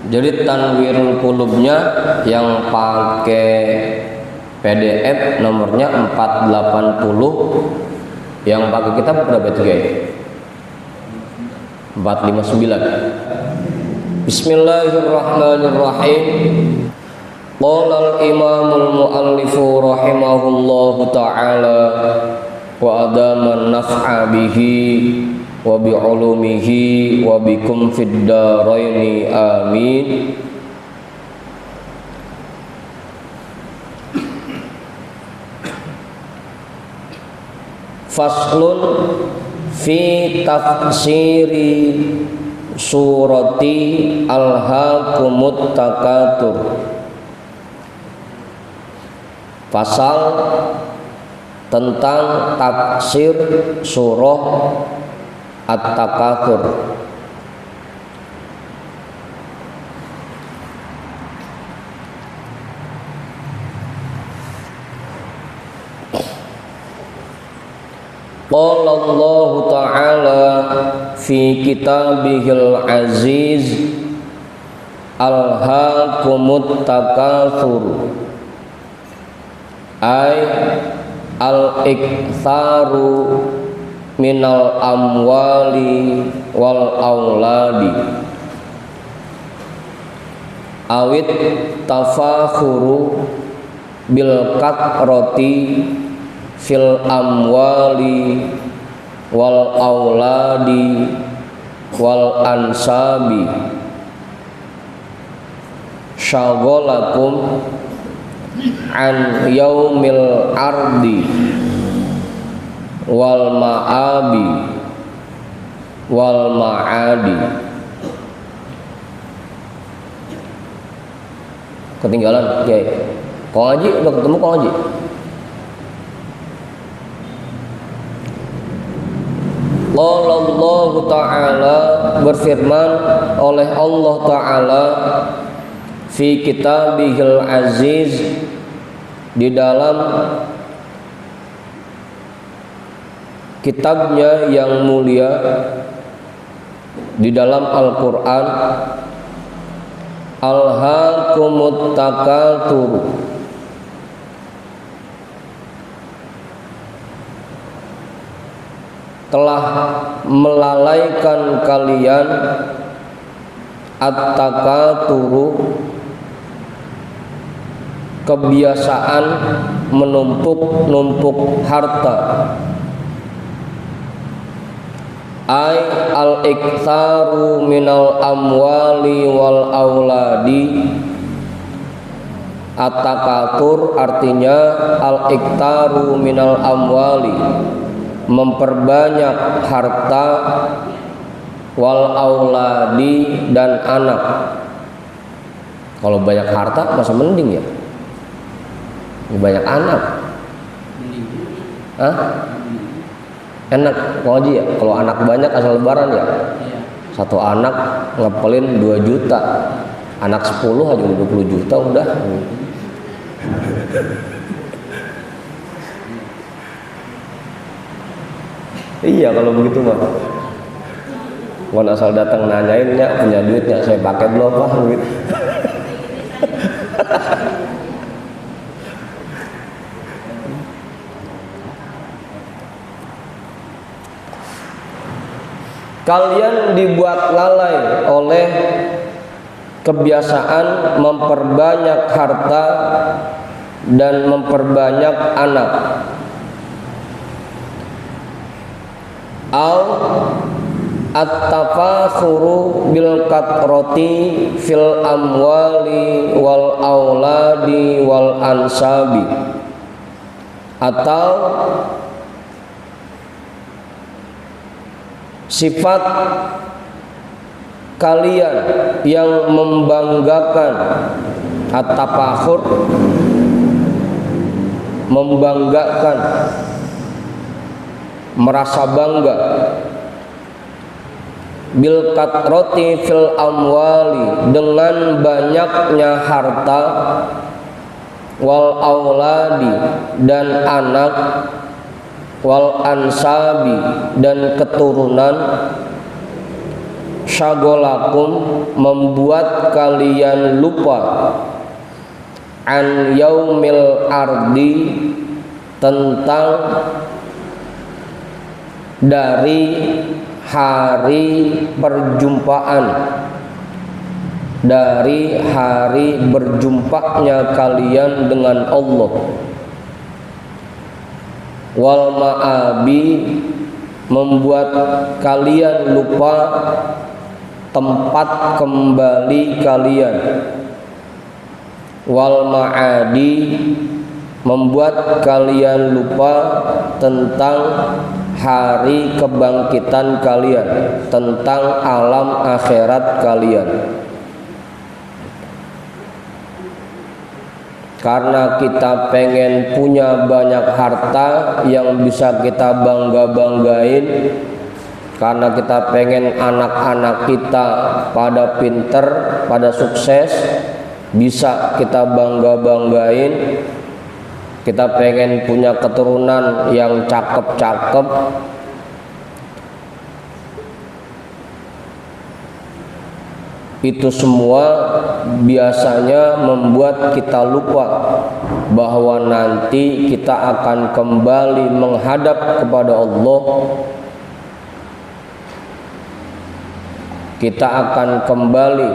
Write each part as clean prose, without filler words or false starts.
Jadi Tanwirul Qulubnya yang pakai PDF nomornya 480, yang pakai kitab berapa itu guys? 459. Bismillahirrahmanirrahim. Qala al-imamul muallifu rahimahullahu ta'ala wa adama naf'a bihi wa bi'ulumihi wa bikum fid daraini amin. Faslun fi tafsiri surati alhaakumut takatsur. Pasal tentang tafsir surah At-Takatsur. Qala Allah Ta'ala fi kitabihil aziz alhaakumut takatsur ay al-iktsaru minal amwali wal auladi awit tafakhuru bil kathrati fil amwali wal auladi wal ansabi syagolakum an yaumil ardi wal ma'abi wal ma'adi. Ketinggalan Kiai. Kau ngaji udah ketemu kau ngaji? Qala Allah Ta'ala, berfirman oleh Allah Ta'ala fi kitabihil aziz, di dalam kitabnya yang mulia, di dalam Al-Quran, alhaakumut takatsur, telah melalaikan kalian at-takatsuru, kebiasaan menumpuk-numpuk harta, ay al-iktsaru minal amwali wal auladi. At-takatsur artinya al-iktsaru minal amwali, memperbanyak harta, wal auladi, dan anak. Kalau banyak harta masa mending ya, banyak anak. Hah? Enak kalau haji ya. Kalau anak banyak asal lebaran ya, satu anak ngepelin 2 juta, anak 10 aja udah 20 juta udah. Iya kalau begitu mah. Mau asal datang nanyainnya punya duitnya, saya pakai belum pak duit. Kalian dibuat lalai oleh kebiasaan memperbanyak harta dan memperbanyak anak. Al at-tafakhuru bil kathrati fil amwali wal auladi wal ansabi, atau sifat kalian yang membanggakan, at-tafakhur, membanggakan, merasa bangga, bil kathrati fil amwali, dengan banyaknya harta, wal auladi, dan anak, wal ansabi, dan keturunan, syagolakum membuat kalian lupa an yaumil ardi tentang dari hari perjumpaan, dari hari berjumpanya kalian dengan Allah. Wal ma'abi membuat kalian lupa tempat kembali kalian. Wal ma'adi membuat kalian lupa tentang hari kebangkitan kalian, tentang alam akhirat kalian. Karena kita pengen punya banyak harta yang bisa kita bangga-banggain, karena kita pengen anak-anak kita pada pinter, pada sukses, bisa kita bangga-banggain. Kita pengen punya keturunan yang cakep-cakep. Itu semua biasanya membuat kita lupa bahwa nanti kita akan kembali menghadap kepada Allah. Kita akan kembali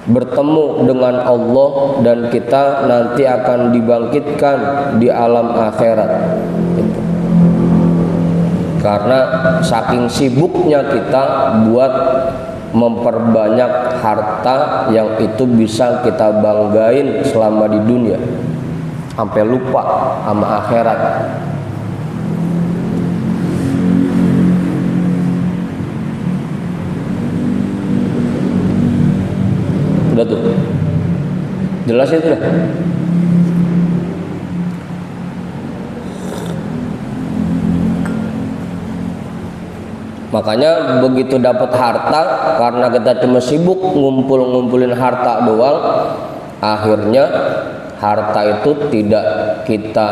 bertemu dengan Allah, dan kita nanti akan dibangkitkan di alam akhirat. Karena saking sibuknya kita buat memperbanyak harta yang itu bisa kita banggain selama di dunia, sampai lupa sama akhirat. Udah tuh, jelas itu dah. Makanya begitu dapat harta, karena kita cuma sibuk ngumpulin harta doang, akhirnya harta itu tidak kita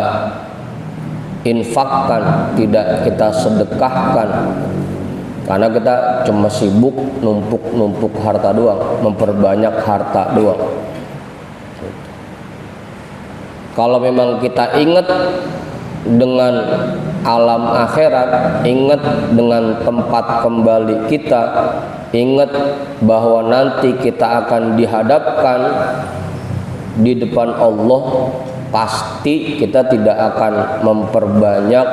infakkan, tidak kita sedekahkan, karena kita cuma sibuk numpuk harta doang, memperbanyak harta doang. Kalau memang kita ingat dengan alam akhirat, ingat dengan tempat kembali kita, ingat bahwa nanti kita akan dihadapkan di depan Allah, pasti kita tidak akan memperbanyak,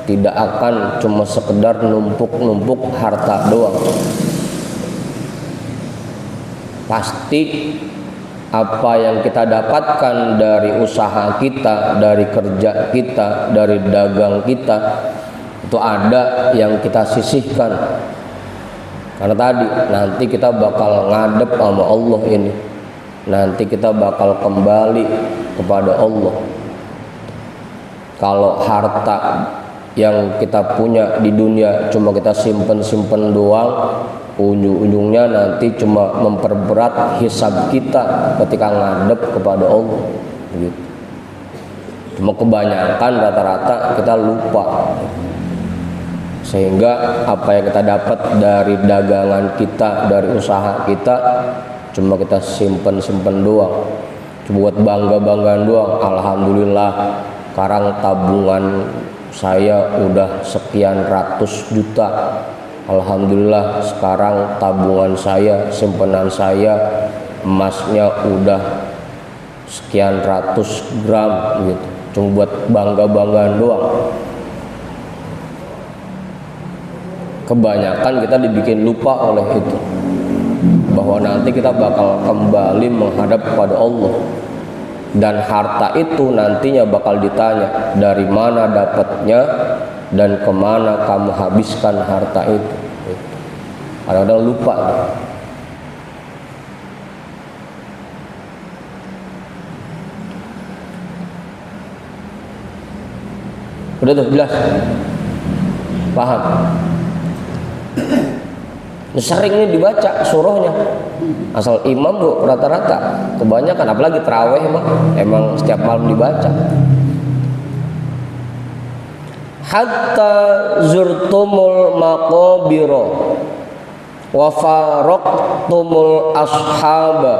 tidak akan cuma sekedar numpuk harta doang. Pasti apa yang kita dapatkan dari usaha kita, dari kerja kita, dari dagang kita, itu ada yang kita sisihkan. Karena tadi nanti kita bakal ngadep sama Allah ini, nanti kita bakal kembali kepada Allah. Kalau harta yang kita punya di dunia cuma kita simpen doang, ujung-ujungnya nanti cuma memperberat hisab kita ketika ngadep kepada Allah gitu. Cuma kebanyakan rata-rata kita lupa, sehingga apa yang kita dapat dari dagangan kita, dari usaha kita, cuma kita simpen doang, cuma buat bangga-banggaan doang. Alhamdulillah sekarang tabungan saya udah sekian ratus juta. Alhamdulillah sekarang tabungan saya, simpenan saya, emasnya udah sekian ratus gram gitu. Cuma buat bangga-banggaan doang. Kebanyakan kita dibikin lupa oleh itu, bahwa nanti kita bakal kembali menghadap kepada Allah, dan harta itu nantinya bakal ditanya dari mana dapatnya dan kemana kamu habiskan harta itu. Kadang-kadang lupa. Udah tuh, jelas? Paham? Sering ini dibaca surahnya, asal imam bu rata-rata kebanyakan, apalagi tarawih emang setiap malam dibaca. hatta zurtumul maqabira wa faraqtumul ashaba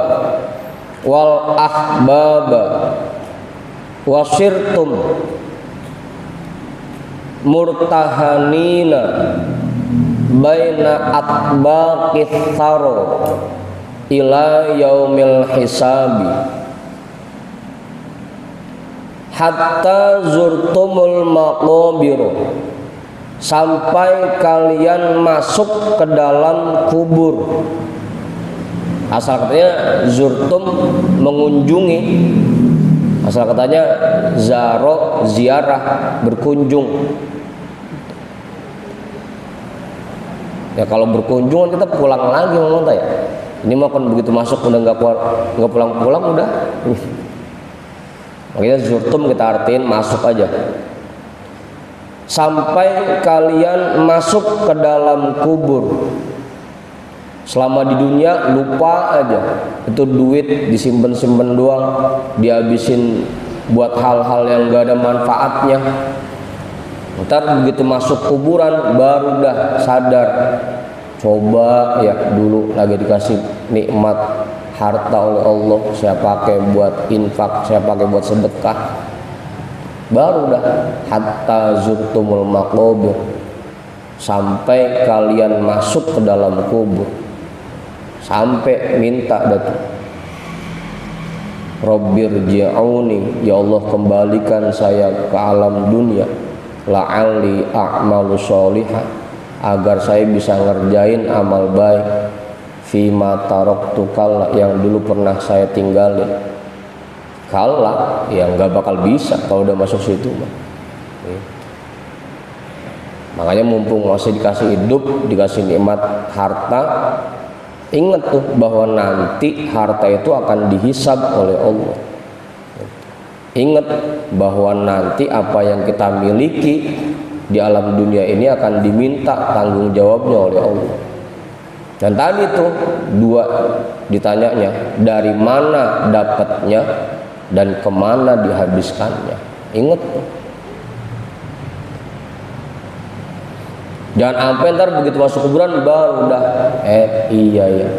wal ahbaba wa sirtum murtahanina baina atbaqis tharo ila yaumil hisabi hatta zurtumul maqabir, sampai kalian masuk ke dalam kubur. Asal katanya zurtum mengunjungi, asal katanya zaro ziarah berkunjung. Ya kalau berkunjung kita pulang lagi ngomong ya. Ini mah kan begitu masuk udah nggak pulang-pulang udah. Makanya zurtum kita artiin masuk aja. Sampai kalian masuk ke dalam kubur. Selama di dunia lupa aja. Itu duit disimpan-simpan doang, dihabisin buat hal-hal yang gak ada manfaatnya. Ntar begitu masuk kuburan baru dah sadar. Coba ya dulu lagi dikasih nikmat harta oleh Allah, saya pakai buat infak, saya pakai buat sedekah. Baru dah hatta zurtumul maqabir, sampai kalian masuk ke dalam kubur, sampai minta datu. Rabbirji'uni, ya Allah kembalikan saya ke alam dunia, la'alli a'malu sholihah, agar saya bisa ngerjain amal baik, fima taraktu kalla, yang dulu pernah saya tinggalin. Kalla ya nggak bakal bisa kalau udah masuk situ. Makanya mumpung masih dikasih hidup, dikasih nikmat harta, ingat tuh bahwa nanti harta itu akan dihisab oleh Allah. Ingat bahwa nanti apa yang kita miliki di alam dunia ini akan diminta tanggung jawabnya oleh Allah. Dan tadi tuh dua ditanyanya, dari mana dapatnya dan kemana dihabiskannya. Ingat tuh. Jangan sampai ntar begitu masuk kuburan baru udah iya ya.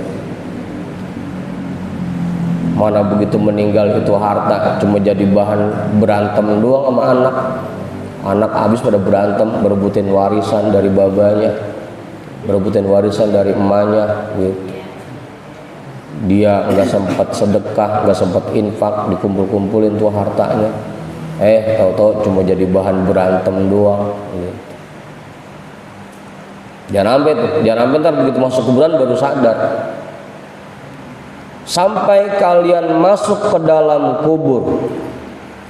Mana begitu meninggal itu harta cuma jadi bahan berantem doang sama anak. Anak habis pada berantem, berebutin warisan dari babanya, berebutin warisan dari emaknya gitu. Dia nggak sempat sedekah, nggak sempat infak, dikumpul-kumpulin tuh hartanya. Tahu-tahu cuma jadi bahan berantem doang gitu. Jangan sampai ntar begitu masuk kuburan baru sadar. Sampai kalian masuk ke dalam kubur,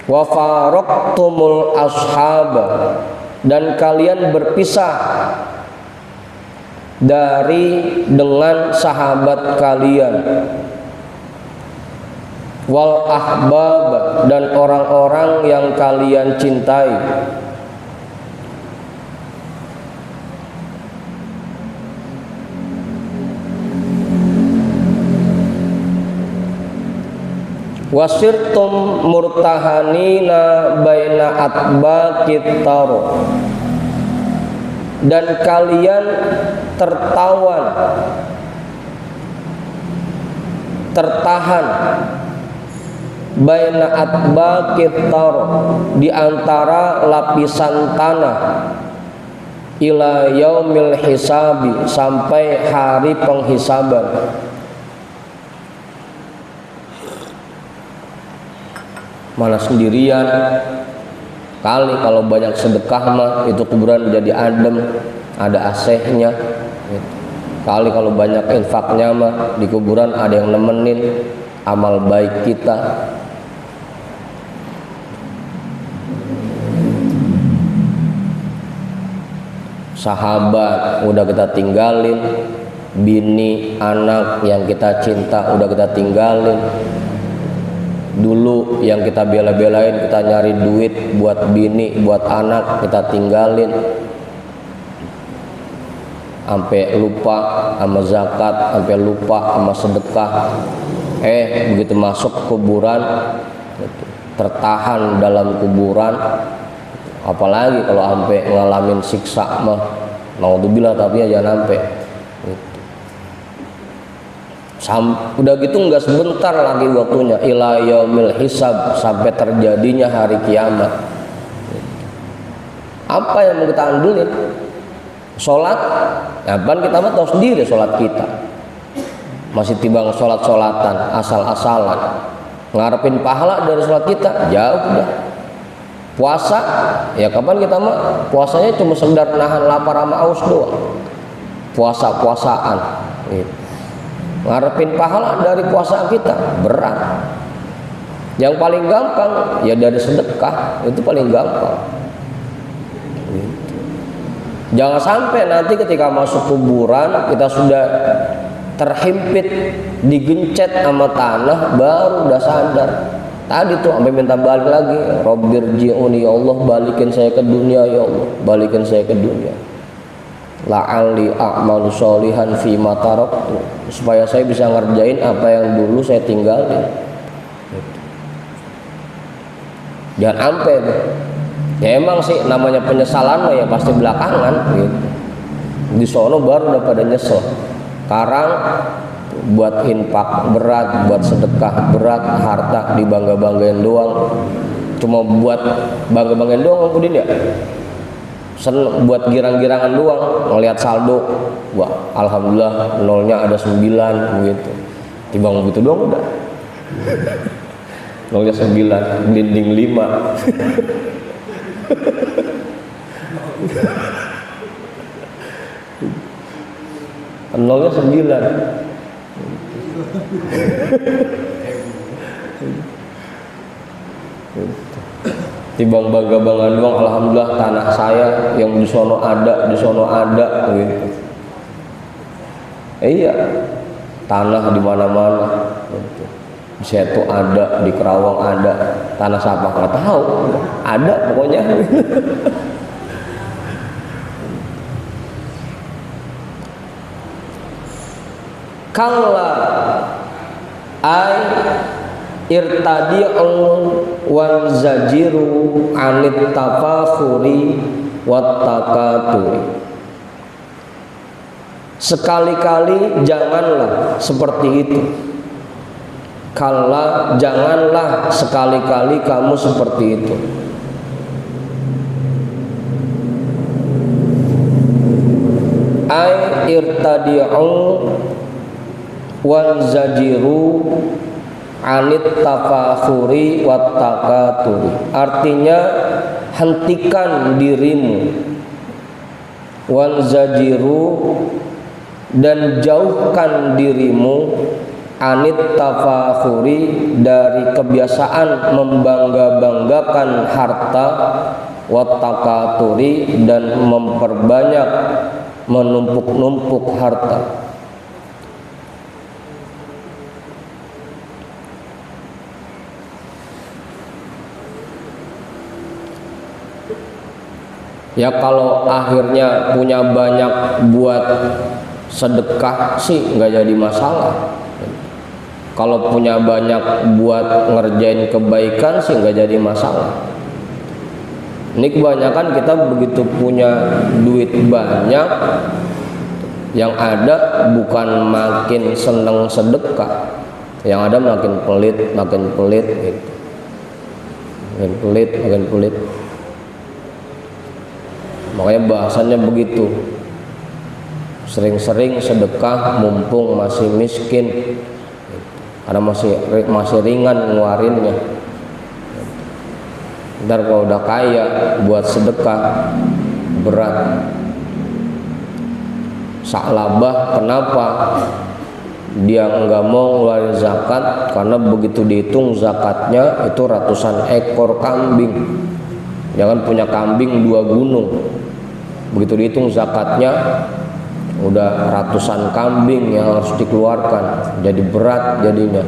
wa faraqtumul ashaba, dan kalian berpisah dengan sahabat kalian, wal ahbab, dan orang-orang yang kalian cintai, wasirtum murtahanina baina atbaqit taro, dan kalian tertahan baina atbaqit taro, di antara lapisan tanah, ila yaumil hisabi, sampai hari penghisaban. Mana sendirian, kali kalau banyak sedekah mah itu kuburan jadi adem, ada AC-nya. Kali kalau banyak infaknya mah di kuburan ada yang nemenin amal baik kita. Sahabat udah kita tinggalin, bini anak yang kita cinta udah kita tinggalin. Dulu yang kita bela-belain, kita nyari duit buat bini, buat anak, kita tinggalin. Sampai lupa sama zakat, sampai lupa sama sedekah. Begitu masuk kuburan, tertahan dalam kuburan, apalagi kalau sampai ngalamin siksa mah naudzubillah, tapi ya jangan sampai gitu. Udah gitu nggak sebentar lagi waktunya, ila yaumil hisab, sampai terjadinya hari kiamat. Apa yang mau kita andelin? Sholat, ya kan kita mah tahu sendiri sholat kita masih timbang sholat-sholatan asal-asalan, ngarepin pahala dari sholat kita jauh dah. Puasa, ya kapan kita mah puasanya cuma sekedar nahan lapar sama aus doang, puasa-puasaan gitu. Ngarepin pahala dari puasa kita berat. Yang paling gampang ya dari sedekah, itu paling gampang gitu. Jangan sampai nanti ketika masuk kuburan kita sudah terhimpit, digencet sama tanah, baru udah sadar. Tadi tuh sampai minta balik lagi, Rabbirji'uni, ya Allah balikin saya ke dunia, ya Allah balikin saya ke dunia, la'alli a'malu sholihan fi ma taraktu, supaya saya bisa ngerjain apa yang dulu saya tinggalin. Jangan sampai tuh. Ya emang sih namanya penyesalan ya pasti belakangan gitu. Di sono baru udah pada nyesel. Sekarang buat infak berat, buat sedekah berat, harta dibangga-banggain doang. Cuma buat bangga-banggain doang Udin ya. Seneng buat girang-girangan doang, ngelihat saldo, wah alhamdulillah nolnya ada 9 gitu. Timbang begitu doang udah. Nolnya 9, dinding 5. Nolnya 9. Timbang bangga-banggaan doang, alhamdulillah tanah saya yang di sono ada gitu. Iya, tanah di mana-mana gitu. Di Setu ada, di Kerawang ada, tanah siapa nggak tahu, ada pokoknya. Kalla ay irtadi'u wan zajiru anit tafakhuri wat takaturi. Sekali-kali janganlah seperti itu. Kalla, janganlah sekali-kali kamu seperti itu. Ay irtadi'u wan zajiru anit tafakhuri wat takaturi. Artinya hentikan dirimu, wan zajiru, dan jauhkan dirimu, anit tafakhuri, dari kebiasaan membangga-banggakan harta, wat takaturi, dan memperbanyak menumpuk-numpuk harta. Ya kalau akhirnya punya banyak buat sedekah sih nggak jadi masalah. Kalau punya banyak buat ngerjain kebaikan sih nggak jadi masalah. Ini kebanyakan kita begitu punya duit banyak, yang ada bukan makin seneng sedekah, yang ada makin pelit gitu. Makin pelit. Makanya bahasannya begitu, sering-sering sedekah mumpung masih miskin, karena masih ringan ngeluarinnya. Ntar kalau udah kaya buat sedekah berat. Sa'labah kenapa dia nggak mau ngeluarin zakat? Karena begitu dihitung zakatnya itu ratusan ekor kambing. Jangan punya kambing 2 gunung. Begitu dihitung zakatnya udah ratusan kambing yang harus dikeluarkan, jadi berat jadinya.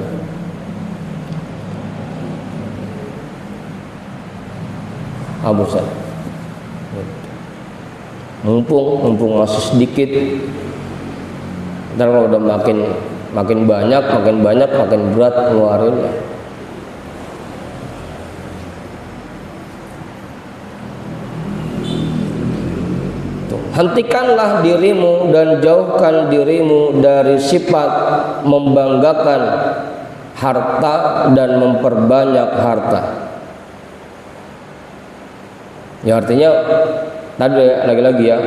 Abusan. Mumpung masih sedikit. Ntar kalau udah makin banyak makin berat ngeluarinnya. Hentikanlah dirimu dan jauhkan dirimu dari sifat membanggakan harta dan memperbanyak harta. Ya artinya tadi lagi-lagi ya,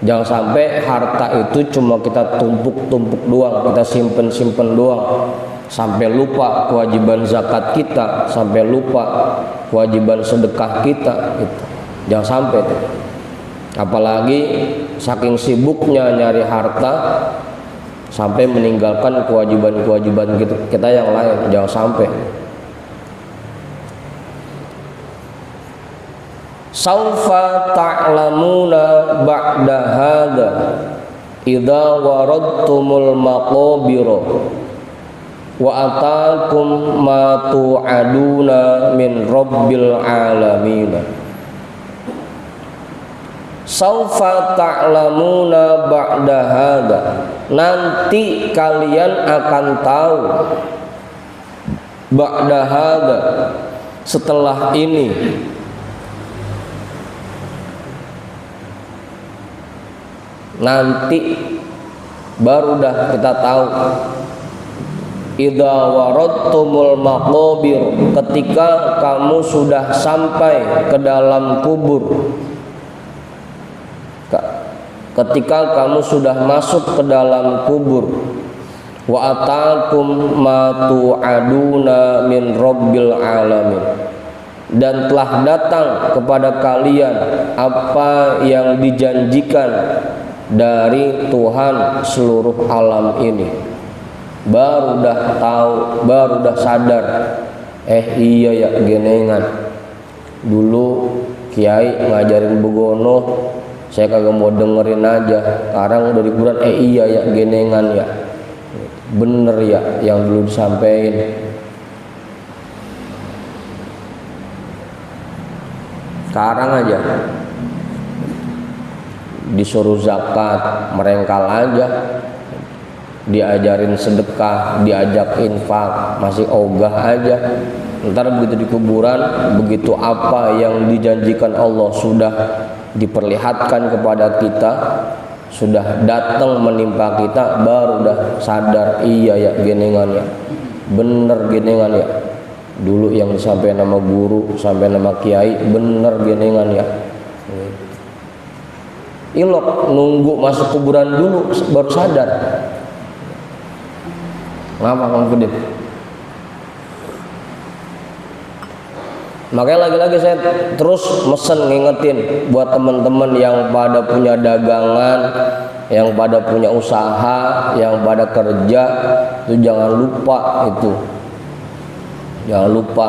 jangan sampai harta itu cuma kita tumpuk-tumpuk doang, kita simpen-simpen doang, sampai lupa kewajiban zakat kita, sampai lupa kewajiban sedekah kita gitu. Jangan sampai tuh. Apalagi saking sibuknya nyari harta sampai meninggalkan kewajiban-kewajiban kita yang lain. Jangan sampai. Saufa ta'lamuna ba'da hadza idza waradtumul maqabira wa atakum ma tu'aduna min rabbil alamin. Saufa ta'lamuna ba'da hadza, nanti kalian akan tahu, ba'da hadza, setelah ini. Nanti baru dah kita tahu. Idza waradtumul maqabir, ketika kamu sudah sampai ke dalam kubur, ketika kamu sudah masuk ke dalam kubur. Wa atakum ma tu'aduna min rabbil alamin, dan telah datang kepada kalian apa yang dijanjikan dari Tuhan seluruh alam ini. Baru dah tahu, baru dah sadar, iya ya genengan, dulu kiai ngajarin begono saya kagak mau dengerin aja, sekarang udah di kuburan iya ya genengan ya, bener ya yang dulu disampaikan. Sekarang aja disuruh zakat merengkal aja, diajarin sedekah, diajak infak masih ogah aja. Ntar begitu di kuburan, begitu apa yang dijanjikan Allah sudah diperlihatkan kepada kita, sudah datang menimpa kita, baru dah sadar iya ya genengan ya, bener genengan ya, dulu yang disampaikan nama guru, sampai nama kiai, bener genengan ya. Ilok nunggu masuk kuburan dulu baru sadar. Ngapa Kang Pudin? Makanya lagi-lagi saya terus mesen ngingetin buat teman-teman yang pada punya dagangan, yang pada punya usaha, yang pada kerja, itu jangan lupa itu. Jangan lupa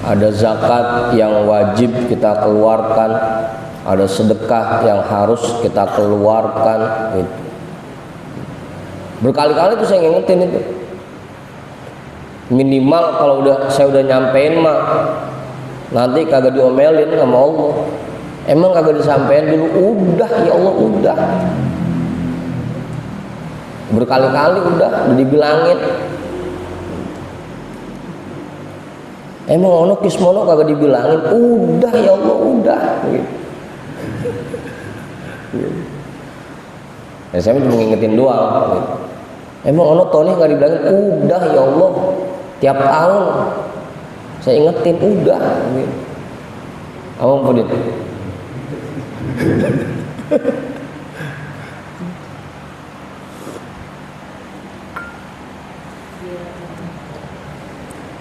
ada zakat yang wajib kita keluarkan, ada sedekah yang harus kita keluarkan itu. Berkali-kali tuh saya ngingetin itu. Minimal kalau saya udah nyampein mah nanti kagak diomelin sama Allah. Emang kagak disampaikan dulu? Udah ya Allah, udah. Berkali-kali udah dibilangin. Emang ono kismono kagak dibilangin? Udah ya Allah, udah. Ya, saya cuma ngingetin doang. Emang ono Tony nggak dibilangin? Udah ya Allah, tiap tahun saya ingetin, udah. Abang Pudin.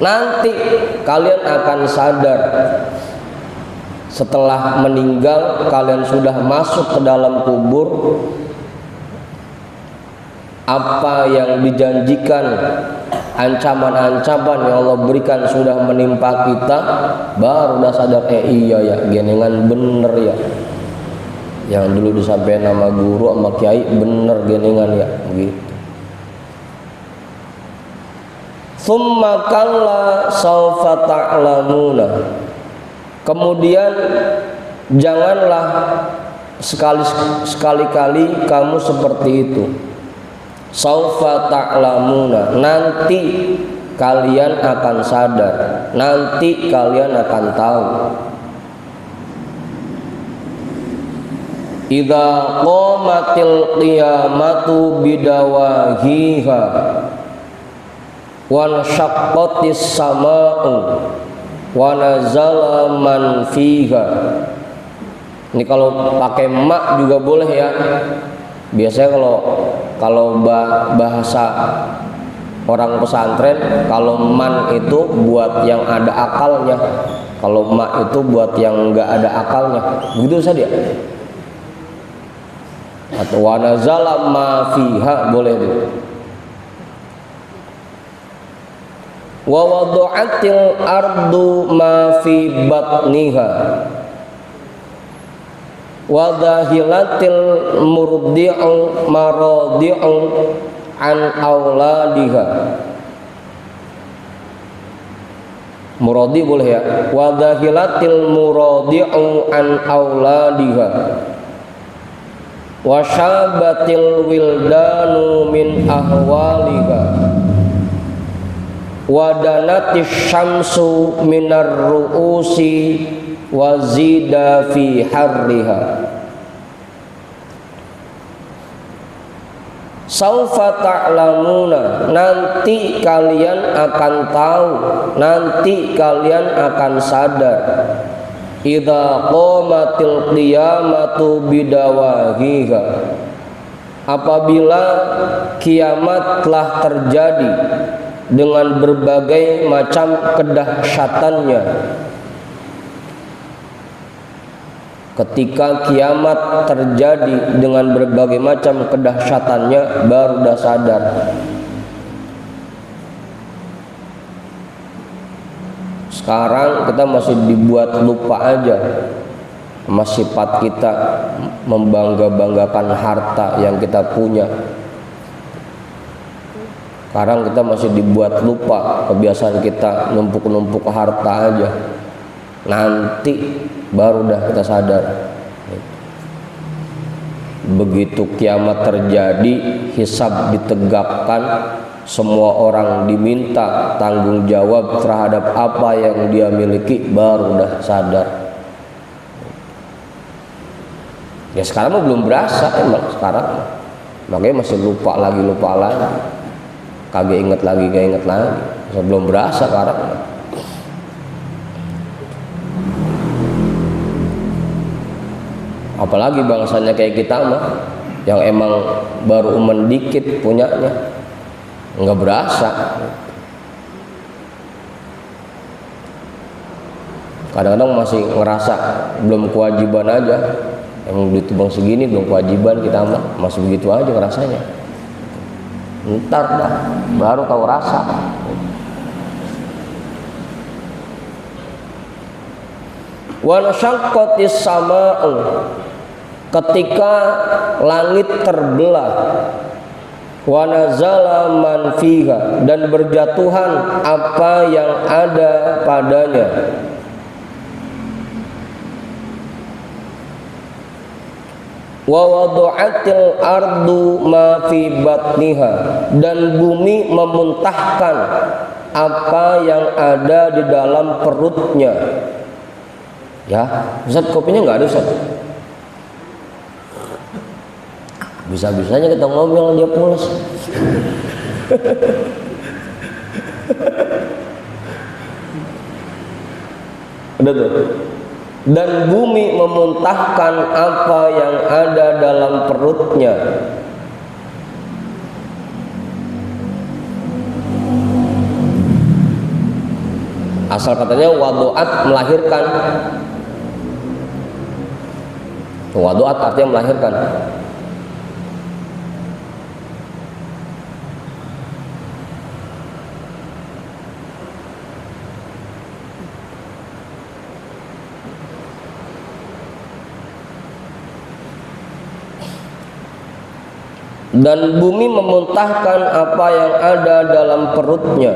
Nanti kalian akan sadar setelah meninggal, kalian sudah masuk ke dalam kubur, apa yang dijanjikan, ancaman-ancaman yang Allah berikan sudah menimpa kita, baru udah sadar iya ya genengan bener ya, yang dulu disampaikan nama guru sama kiai bener genengan ya gitu. Tsumma kalla saufa ta'lamuna, kemudian janganlah sekali-kali kamu seperti itu. Saufa ta'lamuna, nanti kalian akan sadar, nanti kalian akan tahu. idza qamatil qiyamatu bidawahiha wa syaqqatis samaa'u wa nazala man fiha. Ini kalau pakai mak juga boleh ya. Biasanya kalau bahasa orang pesantren, kalau man itu buat yang ada akalnya, kalau mak itu buat yang enggak ada akalnya. Begitu saja. Atau wa nazala ma fiha boleh itu. Wa wada'atil ardu ma fi batniha wa dahilatil murdi'u maradi'u an auladiha. Muradi boleh ya. Wa dahilatil muradi'u an auladiha wa syabatil wildanu min ahwaliha wa danatis syamsu minar ru'usi wa zida fi harriha. Saufa ta'lamuna, nanti kalian akan tahu, nanti kalian akan sadar. Idza qamatil qiyamatu bidawahiha, apabila kiamat telah terjadi dengan berbagai macam kedahsyatannya. Ketika kiamat terjadi dengan berbagai macam kedahsyatannya, baru dah sadar. Sekarang kita masih dibuat lupa aja sama sifat kita membangga-banggakan harta yang kita punya. Sekarang kita masih dibuat lupa kebiasaan kita numpuk-numpuk harta aja. Nanti baru dah kita sadar. Begitu kiamat terjadi, hisab ditegakkan, semua orang diminta tanggung jawab terhadap apa yang dia miliki, baru dah sadar. Ya sekarang mah belum berasa emang sekarang, makanya masih lupa lagi, kagak inget lagi, belum berasa sekarang. Apalagi bangsanya kayak kita mah, yang emang baru mendikit punyanya, nggak berasa. Kadang-kadang masih ngerasa belum kewajiban aja, yang duit bang segini belum kewajiban, kita mah masih begitu aja ngerasanya. Ntar dah baru tahu rasa. Wa nasyaqqatis samaa'u, ketika langit terbelah, wa nazala man fiha, dan berjatuhan apa yang ada padanya, wa wadu'atil ardu ma fi batniha, dan bumi memuntahkan apa yang ada di dalam perutnya. Ya, Ustaz, kopinya nggak ada, Ustaz. Bisa-bisanya kita ngomel dia pulas. Udah tuh. Dan bumi memuntahkan apa yang ada dalam perutnya. Asal katanya wadu'at, melahirkan. Wadu'at artinya melahirkan. Dan bumi memuntahkan apa yang ada dalam perutnya.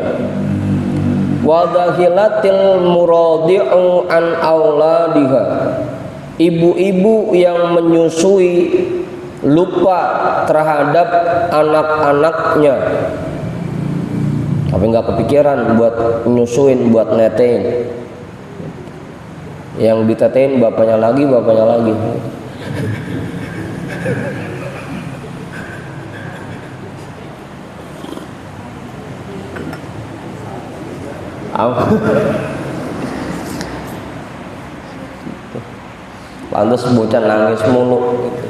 Wadahilatil muradi'u an auladiha, ibu-ibu yang menyusui lupa terhadap anak-anaknya, tapi nggak kepikiran buat nyusuin, buat netein. Yang ditetein bapaknya lagi. Pantes bocah nangis mulu gitu.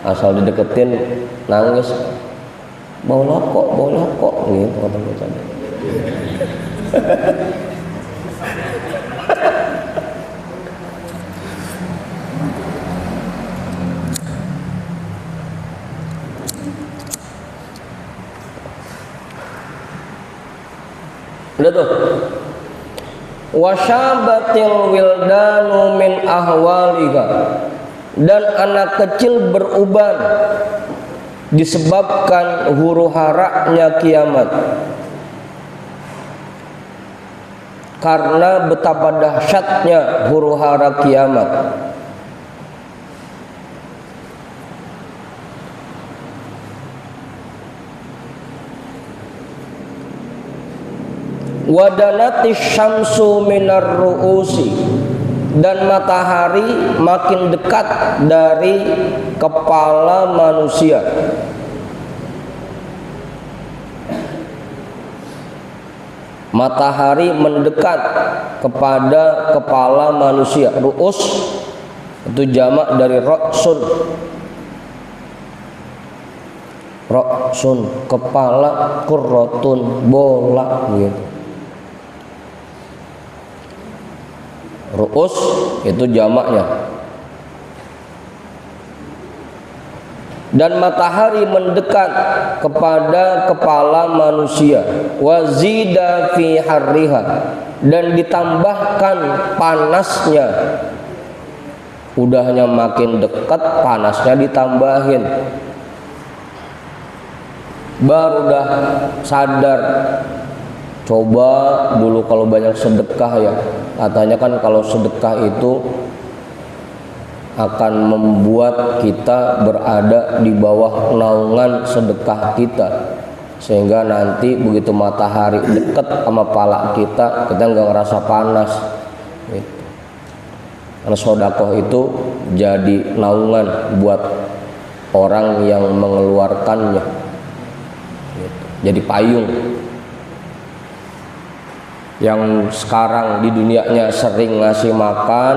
Asal dideketin nangis, bau rokok gitu kata bocah. Udah tuh. Wasyabatil wildanu min ahwalika, dan anak kecil beruban disebabkan huru haranya kiamat, karena betapa dahsyatnya huru hara kiamat. Wadanatis syamsu minar ru'usi, dan matahari makin dekat dari kepala manusia. Matahari mendekat kepada kepala manusia. Ru'us itu jamak dari ra'sun. Ra'sun kepala, kurratun bola gitu. Ru'us itu jamaknya. Dan matahari mendekat kepada kepala manusia. Wazida fi harriha, dan ditambahkan panasnya. Udahnya makin dekat, panasnya ditambahin. Baru dah sadar. Coba dulu kalau banyak sedekah ya, katanya kan kalau sedekah itu akan membuat kita berada di bawah naungan sedekah kita, sehingga nanti begitu matahari dekat sama pala kita nggak ngerasa panas gitu. Karena sedekah itu jadi naungan buat orang yang mengeluarkannya gitu. Jadi payung. Yang sekarang di dunianya sering ngasih makan,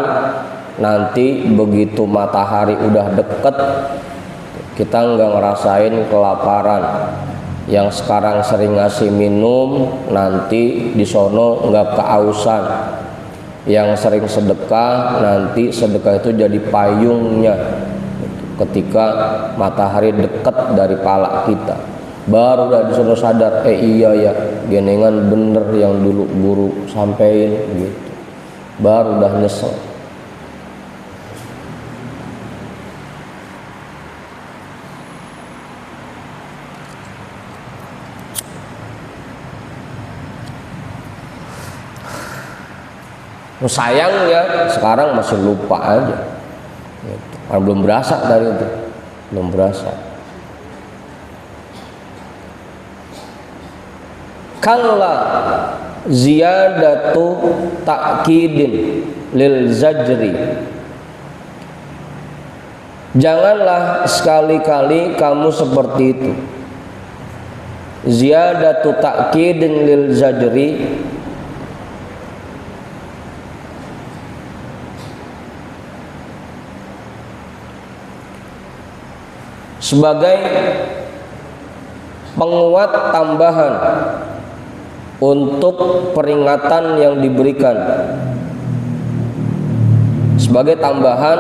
nanti begitu matahari udah deket kita nggak ngerasain kelaparan. Yang sekarang sering ngasih minum, nanti di sono nggak keausan. Yang sering sedekah, nanti sedekah itu jadi payungnya ketika matahari deket dari pala kita. Baru udah disuruh sadar, iya ya, genengan bener yang dulu guru sampein gitu. Baru udah nyesel. Sayangnya sekarang masih lupa aja gitu. Karena belum berasa dari itu, belum berasa. Kalla ziyadatu ta'kidin lil zajri, janganlah sekali-kali kamu seperti itu. Ziyadatu ta'kidin lil zajri, sebagai penguat tambahan untuk peringatan yang diberikan, sebagai tambahan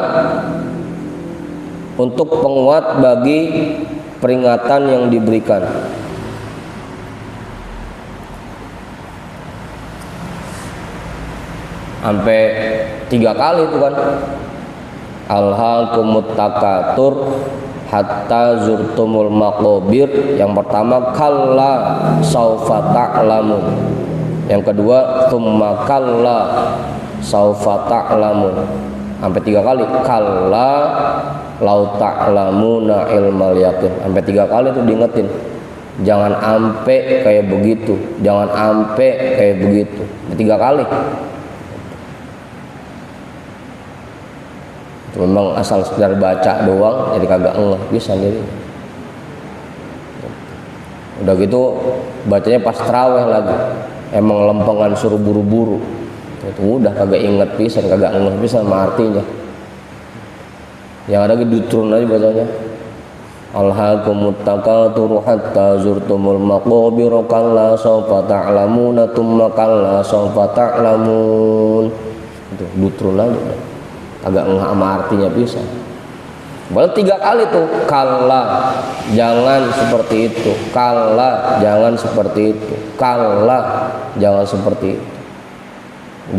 untuk penguat bagi peringatan yang diberikan. Sampai 3 kali itu kan, alhaakumut takatsur hatta zurtumul maqabir. Yang pertama kalla saufa ta'lamun, yang kedua tsumma kalla saufa ta'lamun. Sampai 3 kali kalla lau ta'lamuna ilmal yaqin. Sampai 3 kali itu diingetin, jangan ampe kayak begitu, jangan ampe kayak begitu. 3 kali. Memang asal sekedar baca doang jadi kagak ngeh bisa sendiri. Udah gitu bacanya pas tarawih lagi, emang lempengan suruh buru-buru. Itu udah kagak inget pisan, kagak ngeh pisan sama artinya. Yang ada gedutrun aja bacanya. Alhaakumut takatsur hatta zurtumul maqabir kalla sawfa ta'lamuna tsumma kalla sawfa ta'lamun. Itu dutrun aja. Agak ngeh sama artinya pisan. Baru 3 kali tuh, kalla jangan seperti itu, kalla jangan seperti itu, kalla jangan seperti itu.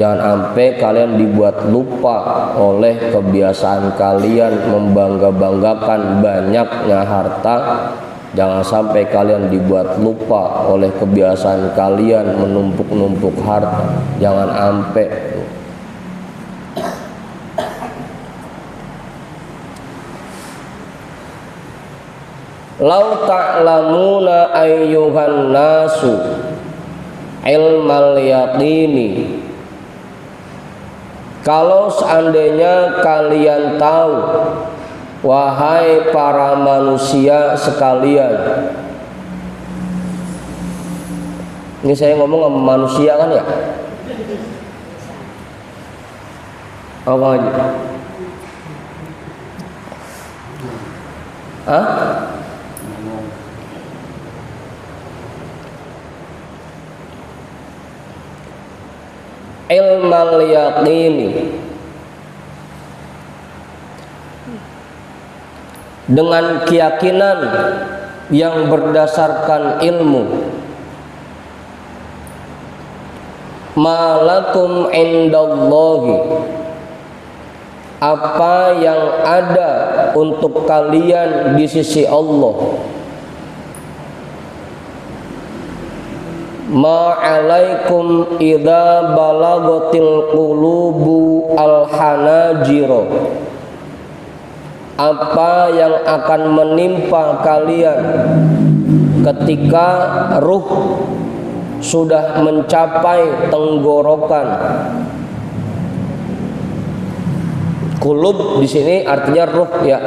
Jangan sampai kalian dibuat lupa oleh kebiasaan kalian membangga-banggakan banyaknya harta. Jangan sampai kalian dibuat lupa oleh kebiasaan kalian menumpuk-numpuk harta. Jangan sampai. Lau ta'lamuna ayyuhan nasu ilmal yaqini, kalau seandainya kalian tahu, wahai para manusia sekalian. Ini saya ngomong sama manusia kan ya? Apa aja? Hah? Ilmal yaqini, dengan keyakinan yang berdasarkan ilmu. Malakum indallahi, apa yang ada untuk kalian di sisi Allah. Ma'alaikum idza balagatil qulubu al-hanajiro, apa yang akan menimpa kalian ketika ruh sudah mencapai tenggorokan. Qulub di sini artinya ruh ya.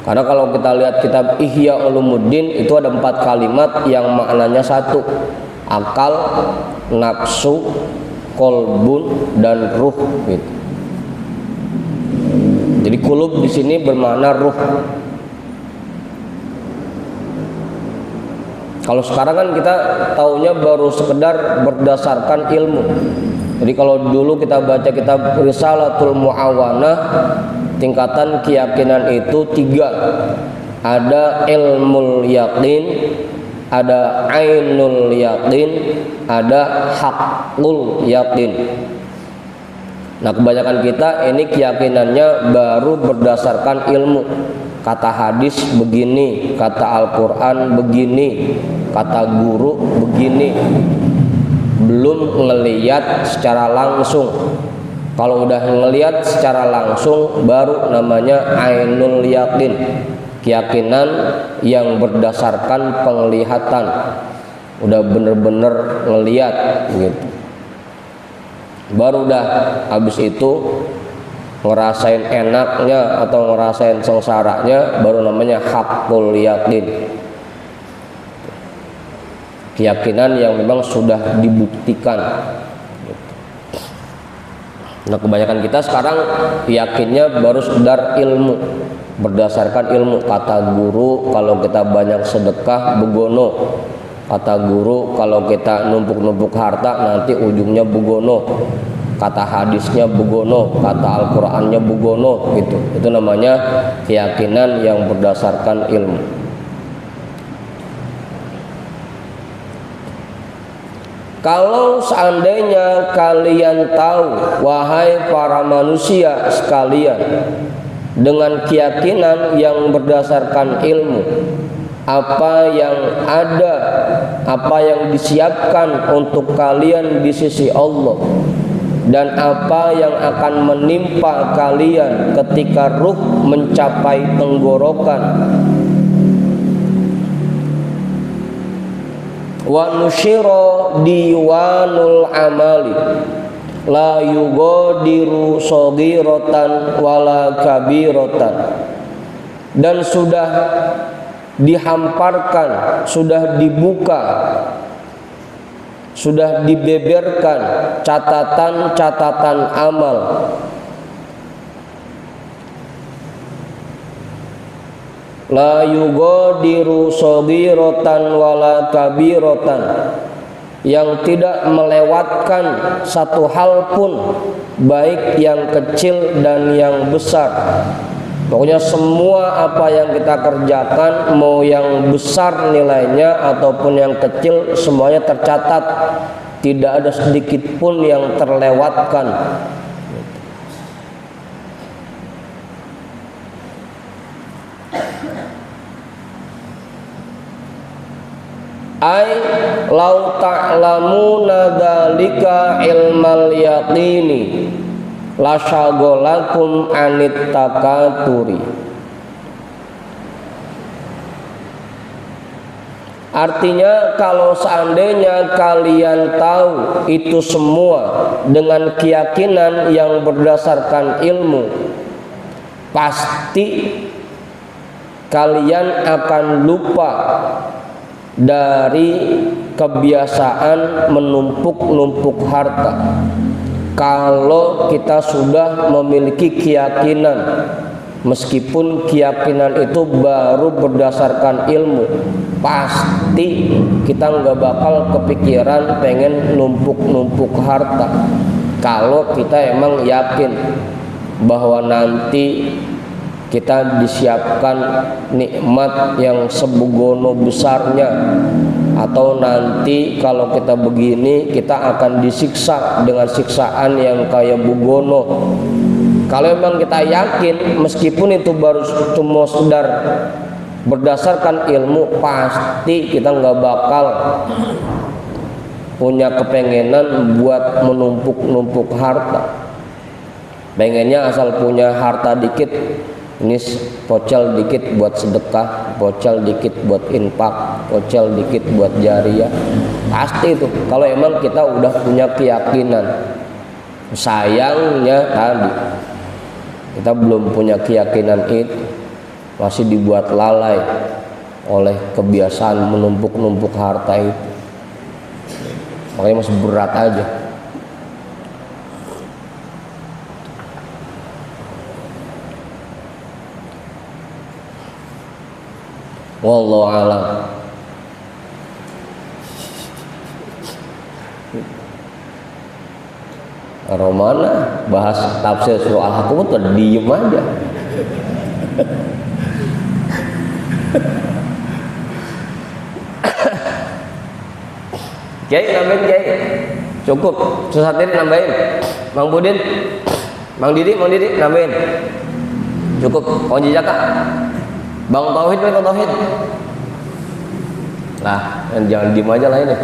Karena kalau kita lihat kitab Ihya Ulumuddin itu ada 4 kalimat yang maknanya satu, akal, nafsu, kolbun, dan ruh gitu. Jadi qulub di sini bermakna ruh. Kalau sekarang kan kita taunya baru sekedar berdasarkan ilmu. Jadi kalau dulu kita baca kitab Risalatul Mu'awanah, tingkatan keyakinan itu 3. Ada ilmul yaqin, ada ainul yaqin, ada haqqul yaqin. Nah, kebanyakan kita ini keyakinannya baru berdasarkan ilmu. Kata hadis begini, kata Al-Quran begini, kata guru begini. Belum ngeliat secara langsung. Kalau udah ngeliat secara langsung baru namanya ainul yakin, keyakinan yang berdasarkan penglihatan. Udah bener-bener ngeliat gitu. Baru udah habis itu ngerasain enaknya atau ngerasain sengsaranya, baru namanya haqqul yakin, keyakinan yang memang sudah dibuktikan. Nah, kebanyakan kita sekarang yakinnya baru sekedar ilmu, berdasarkan ilmu. Kata guru kalau kita banyak sedekah begono, kata guru kalau kita numpuk-numpuk harta nanti ujungnya begono, kata hadisnya begono, kata Al-Qur'annya begono gitu. Itu namanya keyakinan yang berdasarkan ilmu. Kalau seandainya kalian tahu, wahai para manusia sekalian, dengan keyakinan yang berdasarkan ilmu, apa yang ada, apa yang disiapkan untuk kalian di sisi Allah, dan apa yang akan menimpa kalian ketika ruh mencapai tenggorokan. Wa nusyira diwanul amali la yugadiru shaghiratan wala kabiratan, dan sudah dihamparkan, sudah dibuka, sudah dibeberkan catatan-catatan amal. La yughadiru shaghiratan wala kabiratan, yang tidak melewatkan satu hal pun, baik yang kecil dan yang besar. Pokoknya semua apa yang kita kerjakan, mau yang besar nilainya ataupun yang kecil, semuanya tercatat, tidak ada sedikit pun yang terlewatkan. Ai lau ta'lamuna dzalika ilmal yaqini lasyagolakum anit takaturi. Artinya, kalau seandainya kalian tahu itu semua dengan keyakinan yang berdasarkan ilmu, pasti kalian akan lupa dari kebiasaan menumpuk-numpuk harta. Kalau kita sudah memiliki keyakinan, meskipun keyakinan itu baru berdasarkan ilmu, pasti kita nggak bakal kepikiran pengen numpuk-numpuk harta. Kalau kita emang yakin bahwa nanti kita disiapkan nikmat yang sebugono besarnya, atau nanti kalau kita begini kita akan disiksa dengan siksaan yang kayak bugono. Kalau memang kita yakin, meskipun itu baru cuma sekedar berdasarkan ilmu, pasti kita nggak bakal punya kepengenan buat menumpuk-numpuk harta. Pengennya asal punya harta dikit, ini pocel dikit buat sedekah, pocel dikit buat infak, pocel dikit buat jariah. Pasti itu kalau emang kita udah punya keyakinan. Sayangnya tadi kita belum punya keyakinan itu, masih dibuat lalai oleh kebiasaan menumpuk-numpuk harta itu. Makanya masih berat aja. Wallahu a'lam. Romana bahas tafsir surah Al-Haqqah tuh diem aja. Kiai nambahin Kiai. Cukup, susah ini nambahin. Mang Budin, Mang Didi nambahin. Cukup, Onji Jaka. Bang Tauhid, Bang Tauhid. Nah, jangan diem aja lah ini.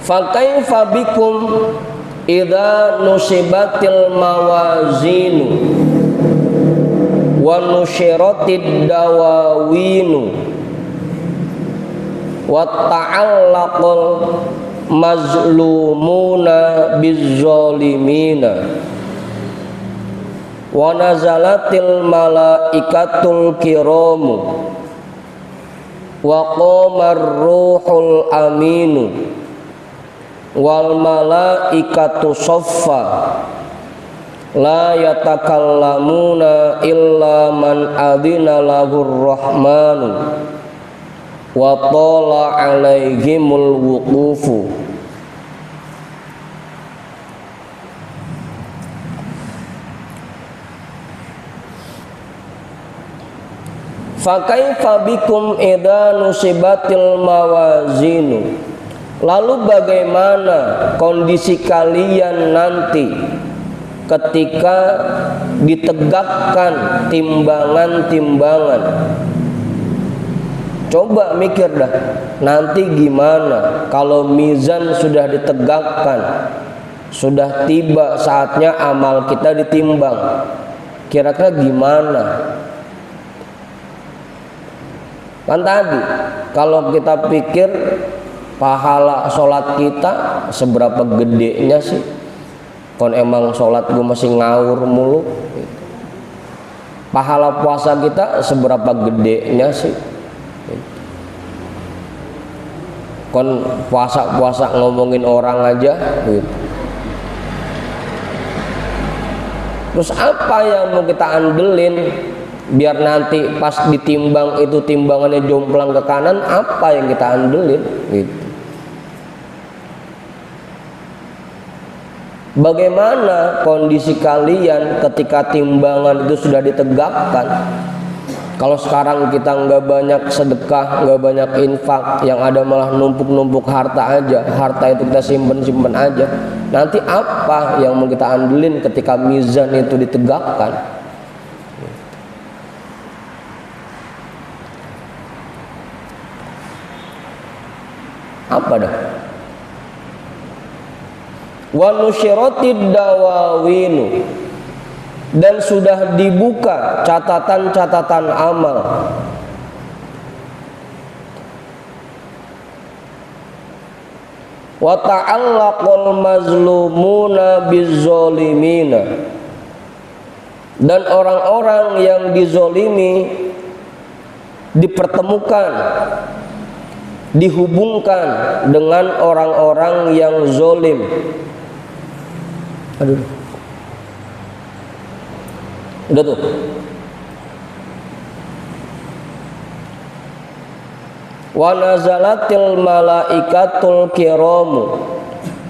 Fakaifa bikum idza nusibatil mawazinu wa nusyiratid dawawinu wa ta'allaqal mazlumuna bizzalimina wa nazalatil malaikatul kiramu wa qamar ruhul aminu wal malaikatu saffa la yatakallamuna illa man adina lahur rahmanu wa tala alaihimul wuqufu. Fakaifa bikum idza nusibatil mawazinu, lalu bagaimana kondisi kalian nanti ketika ditegakkan timbangan-timbangan? Coba mikir dah, nanti gimana kalau mizan sudah ditegakkan, sudah tiba saatnya amal kita ditimbang, kira-kira gimana? Kan tadi kalau kita pikir pahala sholat kita seberapa gedenya sih? Kon emang sholat gue masih ngawur mulu. Pahala puasa kita seberapa gedenya sih? Kon puasa ngomongin orang aja gitu. Terus apa yang mau kita andelin biar nanti pas ditimbang itu timbangannya jomplang ke kanan? Apa yang kita andelin gitu. Bagaimana kondisi kalian ketika timbangan itu sudah ditegakkan? Kalau sekarang kita nggak banyak sedekah, nggak banyak infak, yang ada malah numpuk-numpuk harta aja. Harta itu kita simpen-simpen aja. Nanti apa yang mau kita andelin ketika mizan itu ditegakkan? Apa dah? Wa nusyiratid dawawinu, dan sudah dibuka catatan-catatan amal. Wa ta'allaqal mazlumuna bizzalimina, dan orang-orang yang dizolimi dipertemukan, dihubungkan dengan orang-orang yang zolim. Aduh, udah tuh. Wa nazalatil malaikatul kiramu,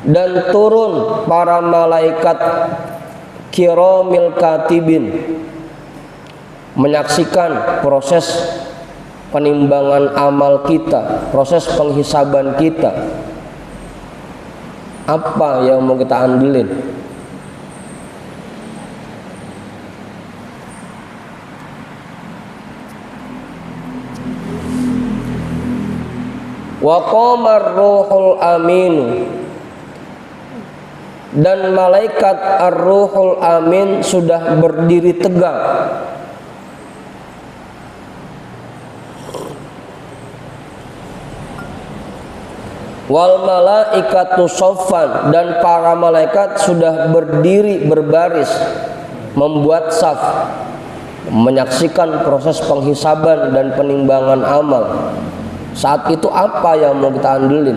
dan turun para malaikat kiramil katibin menyaksikan proses penimbangan amal kita, proses penghisaban kita. Apa yang mau kita andelin? Wa qamar ruhul amin, dan malaikat ar-ruhul amin sudah berdiri tegak. Wal malaikatu shaffan, dan para malaikat sudah berdiri berbaris membuat saf, menyaksikan proses penghisaban dan penimbangan amal. Saat itu apa yang mau kita andelin?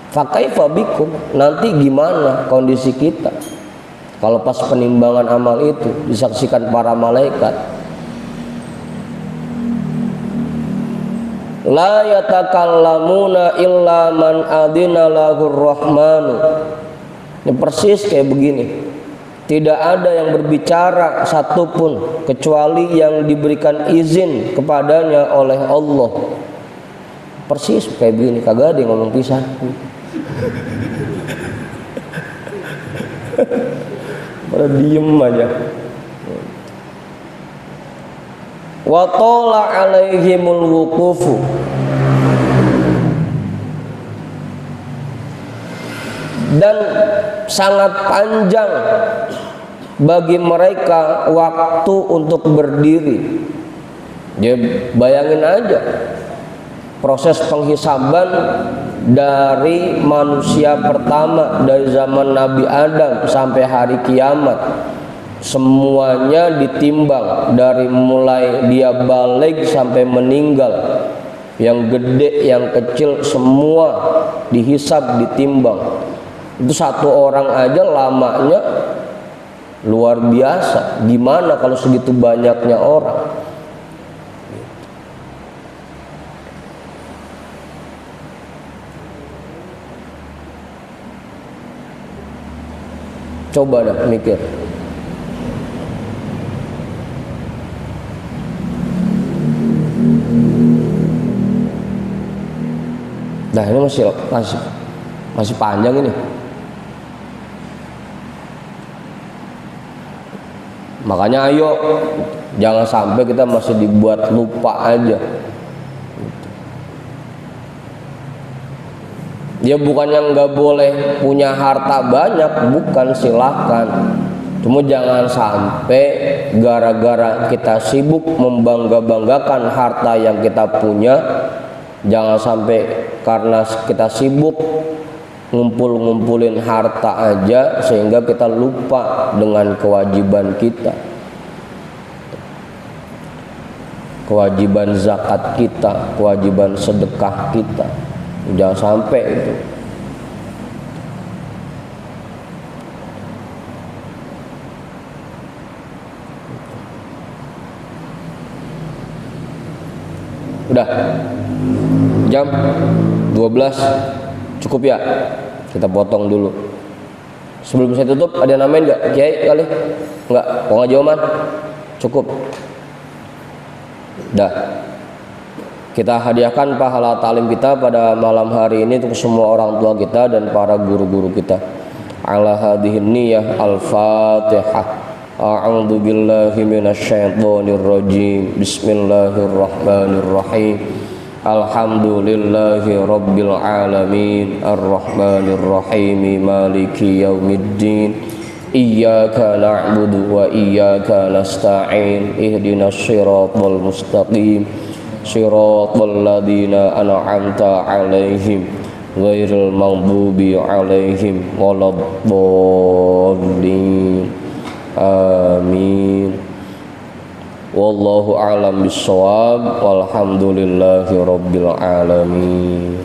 Fakaifa bikum, nanti gimana kondisi kita kalau pas penimbangan amal itu disaksikan para malaikat? La yatakallamuna illa man adina lahur rahmanu. Ini persis kayak begini. Tidak ada yang berbicara satupun kecuali yang diberikan izin kepadanya oleh Allah. Persis kayak begini, kagak ada yang ngomong pisah. Pada diem aja. Wa tala alaihimul wuqufu, dan sangat panjang bagi mereka waktu untuk berdiri. Ya, bayangin aja proses penghisaban dari manusia pertama, dari zaman Nabi Adam sampai hari kiamat. Semuanya ditimbang dari mulai dia balik sampai meninggal. Yang gede, yang kecil, semua dihisab, ditimbang. Itu satu orang aja lamanya luar biasa. Gimana kalau segitu banyaknya orang? Coba dah mikir. Nah, ini masih panjang ini. Makanya ayo jangan sampai kita masih dibuat lupa aja. Ya bukannya nggak boleh punya harta banyak, bukan, silahkan. Cuma jangan sampai gara-gara kita sibuk membangga-banggakan harta yang kita punya, jangan sampai karena kita sibuk ngumpul-ngumpulin harta aja sehingga kita lupa dengan kewajiban kita, kewajiban zakat kita, kewajiban sedekah kita. Jangan sampai itu. Udah jam 12 cukup ya, kita potong dulu. Sebelum saya tutup ada namain nggak Kiai kali? Nggak, pengajaman cukup. Dah, kita hadiahkan pahala talim kita pada malam hari ini untuk semua orang tua kita dan para guru-guru kita. Ala hadhihi niyyah al-Fatihah. A'udzu billahi minasyaitonir rajim. Bismillahirrahmanirrahim. Alhamdulillahi rabbil alamin. Arrahmanir rahim. Maliki yaumiddin. Iyyaka na'budu wa iyyaka nasta'in. Ihdinas siratal mustaqim. Siratal ladzina an'amta 'alaihim ghairil maghdubi 'alaihim waladdallin. Amin. Wallahu a'lam bissawab. Walhamdulillahi rabbil alamin.